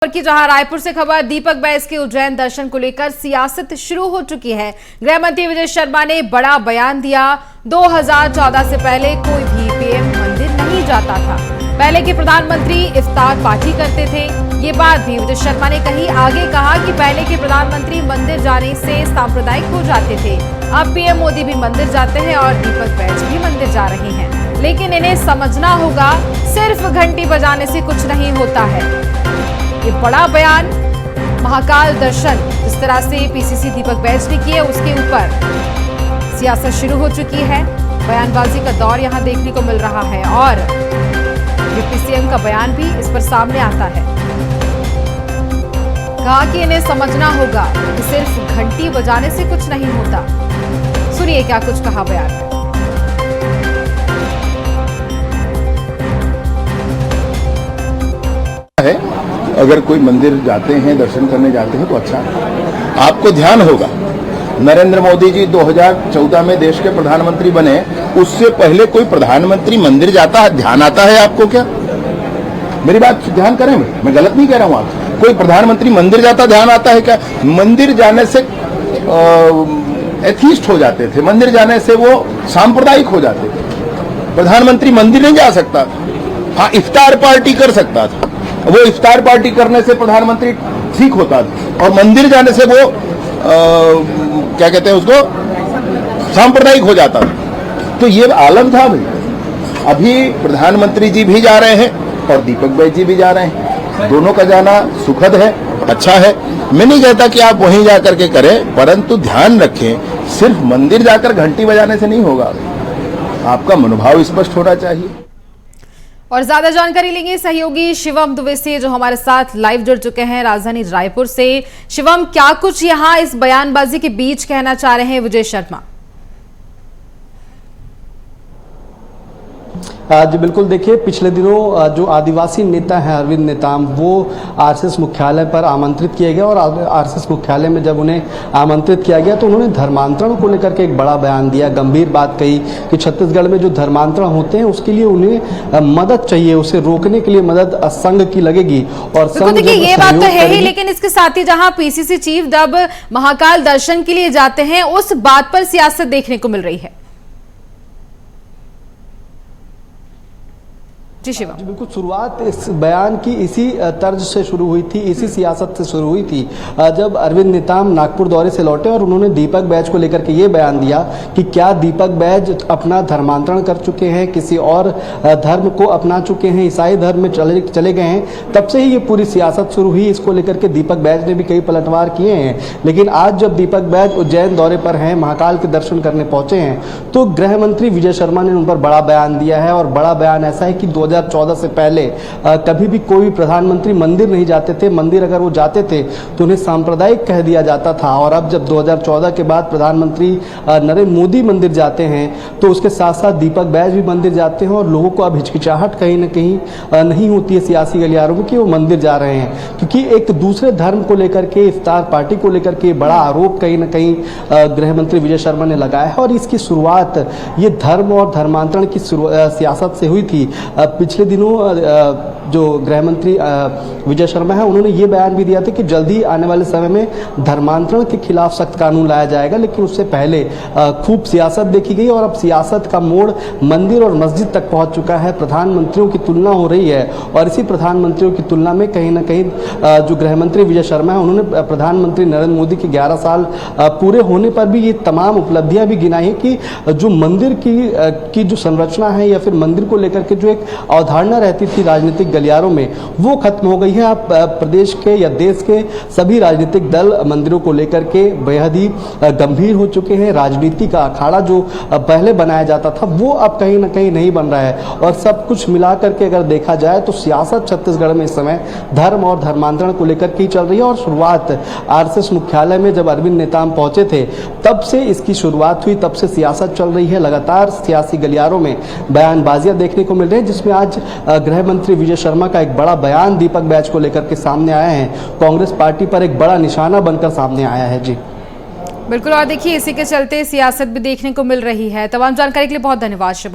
की जहां रायपुर से खबर दीपक बैज के उज्जैन दर्शन को लेकर सियासत शुरू हो चुकी है। गृह मंत्री विजय शर्मा ने बड़ा बयान दिया। 2014 से पहले कोई भी पीएम मंदिर नहीं जाता था। पहले के प्रधानमंत्री इफ्तार पार्टी करते थे। ये बात भी विजय शर्मा ने कही। आगे कहा कि पहले के प्रधानमंत्री मंदिर जाने से सांप्रदायिक हो जाते थे। अब पीएम मोदी भी मंदिर जाते हैं और दीपक बैज भी मंदिर जा रहे हैं, लेकिन इन्हें समझना होगा सिर्फ घंटी बजाने से कुछ नहीं होता है। ये बड़ा बयान महाकाल दर्शन जिस तरह से पीसीसी दीपक बैज ने किए, उसके ऊपर सियासत शुरू हो चुकी है। बयानबाजी का दौर यहां देखने को मिल रहा है और डिप्टी सीएम का बयान भी इस पर सामने आता है। कहा कि इन्हें समझना होगा कि सिर्फ घंटी बजाने से कुछ नहीं होता। सुनिए क्या कुछ कहा बयान में। अगर कोई मंदिर जाते हैं, दर्शन करने जाते हैं तो अच्छा है। आपको ध्यान होगा नरेंद्र मोदी जी 2014 में देश के प्रधानमंत्री बने, उससे पहले कोई प्रधानमंत्री मंदिर जाता है, ध्यान आता है आपको क्या? मेरी बात ध्यान करें, मैं गलत नहीं कह रहा हूं। आप कोई प्रधानमंत्री मंदिर जाता ध्यान आता है क्या? मंदिर जाने से एथीस्ट हो जाते थे, मंदिर जाने से वो सांप्रदायिक हो जाते थे। प्रधानमंत्री मंदिर नहीं जा सकता, हाँ इफ्तार पार्टी कर सकता था। वो इफ्तार पार्टी करने से प्रधानमंत्री ठीक होता था और मंदिर जाने से वो क्या कहते हैं उसको, सांप्रदायिक हो जाता था। तो ये आलम था भाई। अभी प्रधानमंत्री जी भी जा रहे हैं और दीपक बैज जी भी जा रहे हैं। दोनों का जाना सुखद है, अच्छा है। मैं नहीं कहता कि आप वहीं जाकर के करें, परंतु ध्यान रखें सिर्फ मंदिर जाकर घंटी बजाने से नहीं होगा। आपका मनोभाव स्पष्ट होना चाहिए। और ज्यादा जानकारी लेंगे सहयोगी शिवम दुबे से, जो हमारे साथ लाइव जुड़ चुके हैं राजधानी रायपुर से। शिवम, क्या कुछ यहां इस बयानबाजी के बीच कहना चाह रहे हैं विजय शर्मा? जी बिल्कुल, देखिए पिछले दिनों जो आदिवासी नेता हैं अरविंद नेताम, वो आरएसएस मुख्यालय पर आमंत्रित किए गए और आरएसएस मुख्यालय में जब उन्हें आमंत्रित किया गया तो उन्होंने धर्मांतरण को लेकर के एक बड़ा बयान दिया। गंभीर बात कही कि छत्तीसगढ़ में जो धर्मांतरण होते हैं उसके लिए उन्हें मदद चाहिए, उसे रोकने के लिए मदद संघ की लगेगी। और देखिए ये बात तो है ही, लेकिन इसके साथ ही जहां पीसीसी चीफ जब महाकाल दर्शन के लिए जाते हैं उस बात पर सियासत देखने को मिल रही है। जी शिवम। जी बिल्कुल, शुरुआत इस बयान की इसी तर्ज से शुरू हुई थी, इसी सियासत से शुरू हुई थी जब अरविंद नेताम नागपुर दौरे से लौटे और उन्होंने दीपक बैज को लेकर के ये बयान दिया कि क्या दीपक बैज अपना धर्मांतरण कर चुके हैं, किसी और धर्म को अपना चुके हैं, ईसाई धर्म में चले गए हैं। तब से ही ये पूरी सियासत शुरू हुई। इसको लेकर के दीपक बैज ने भी कई पलटवार किए हैं, लेकिन आज जब दीपक बैज उज्जैन दौरे पर हैं, महाकाल के दर्शन करने पहुंचे हैं, तो गृह मंत्री विजय शर्मा ने उन पर बड़ा बयान दिया है। और बड़ा बयान ऐसा है कि 2014 से पहले कभी भी कोई प्रधानमंत्री मंदिर नहीं जाते थे। मंदिर अगर वो जाते थे तो उन्हें सांप्रदायिक कह दिया जाता था। और अब जब 2014 के बाद प्रधानमंत्री नरेंद्र मोदी मंदिर जाते हैं तो उसके साथ साथ दीपक बैज भी मंदिर जाते हैं और लोगों को अब हिचकिचाहट कहीं ना कहीं नहीं होती है सियासी गलियारों में कि वो मंदिर जा रहे हैं, क्योंकि एक दूसरे धर्म को लेकर के, इफ्तार पार्टी को लेकर के बड़ा आरोप कहीं ना कहीं गृह मंत्री विजय शर्मा ने लगाया है। और इसकी शुरुआत ये धर्म और धर्मांतरण की सियासत से हुई थी। पिछले दिनों जो गृह मंत्री विजय शर्मा है, उन्होंने ये बयान भी दिया था कि जल्दी आने वाले समय में धर्मांतरण के खिलाफ सख्त कानून लाया जाएगा। लेकिन उससे पहले खूब सियासत देखी गई और अब सियासत का मोड़ मंदिर और मस्जिद तक पहुंच चुका है। प्रधानमंत्रियों की तुलना हो रही है और इसी प्रधानमंत्रियों की तुलना में कहीं ना कहीं जो गृह मंत्री विजय शर्मा है, उन्होंने प्रधानमंत्री नरेंद्र मोदी के 11 साल पूरे होने पर भी ये तमाम उपलब्धियां भी गिनाई है कि जो मंदिर की जो संरचना है या फिर मंदिर को लेकर के जो एक अवधारणा रहती थी राजनीतिक गलियारों में, वो खत्म हो गई है। आप प्रदेश के या देश के सभी राजनीतिक दल मंदिरों को लेकर के बेहद ही गंभीर हो चुके हैं। राजनीति का अखाड़ा जो पहले बनाया जाता था वो अब कहीं ना कहीं नहीं बन रहा है। और सब कुछ मिला करके अगर देखा जाए तो सियासत छत्तीसगढ़ में इस समय धर्म और धर्मांतरण को लेकर के चल रही है। और शुरुआत आरएसएस मुख्यालय में जब अरविंद नेताम पहुंचे थे तब से इसकी शुरुआत हुई, तब से सियासत चल रही है। लगातार सियासी गलियारों में बयानबाजियां देखने को मिल रही है, जिसमें आज गृह मंत्री विजय शर्मा का एक बड़ा बयान दीपक बैज को लेकर के सामने आया है। कांग्रेस पार्टी पर एक बड़ा निशाना बनकर सामने आया है। जी बिल्कुल, और देखिए इसी के चलते सियासत भी देखने को मिल रही है। तमाम जानकारी के लिए बहुत धन्यवाद शिवम।